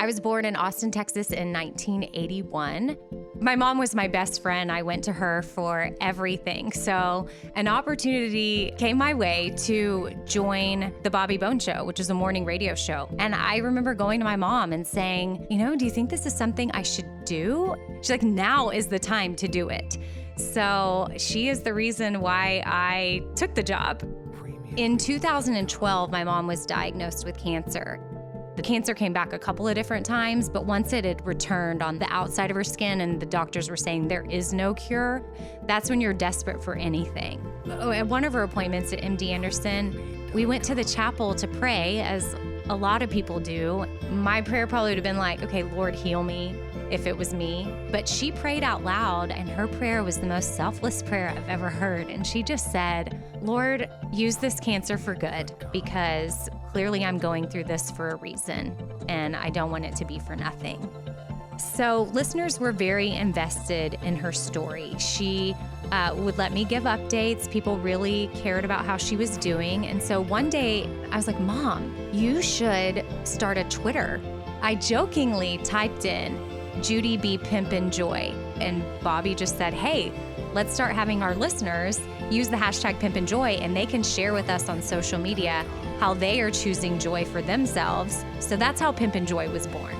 I was born in Austin, Texas in 1981. My mom was my best friend. I went to her for everything. So an opportunity came my way to join the Bobby Bone Show, which is a morning radio show. And I remember going to my mom and saying, do you think this is something I should do? She's like, now is the time to do it. So she is the reason why I took the job. In 2012, my mom was diagnosed with cancer. The cancer came back a couple of different times, but once it had returned on the outside of her skin and the doctors were saying there is no cure, that's when you're desperate for anything. At one of her appointments at MD Anderson, we went to the chapel to pray, as a lot of people do. My prayer probably would have been like, okay, Lord, heal me, if it was me. But she prayed out loud, and her prayer was the most selfless prayer I've ever heard. And she just said, Lord, use this cancer for good, because clearly I'm going through this for a reason, and I don't want it to be for nothing. So listeners were very invested in her story. She would let me give updates. People really cared about how she was doing. And so one day I was like, Mom, you should start a Twitter. I jokingly typed in Judy B. Pimpin Joy, and Bobby just said, hey, let's start having our listeners use the hashtag Pimpin Joy, and they can share with us on social media how they are choosing joy for themselves. So that's how Pimpin Joy was born.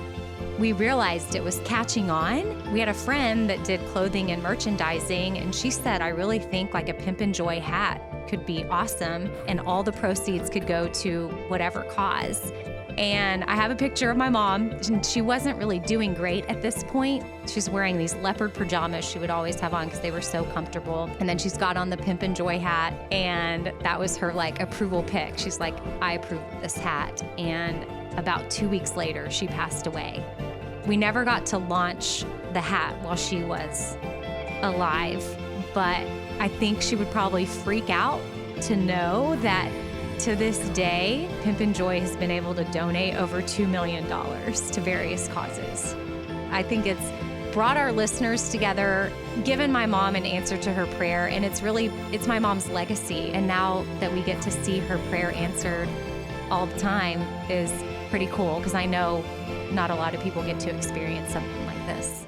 We realized it was catching on. We had a friend that did clothing and merchandising, and she said, I really think like a Pimpin Joy hat could be awesome, and all the proceeds could go to whatever cause. And I have a picture of my mom, and she wasn't really doing great at this point. She's wearing these leopard pajamas she would always have on because they were so comfortable. And then she's got on the Pimpin Joy hat, and that was her approval pick. She's like, I approve of this hat. And about 2 weeks later, she passed away. We never got to launch the hat while she was alive, but I think she would probably freak out to know that to this day, Pimpin Joy has been able to donate over $2 million to various causes. I think it's brought our listeners together, given my mom an answer to her prayer, and it's my mom's legacy. And now that we get to see her prayer answered all the time is pretty cool, because I know not a lot of people get to experience something like this.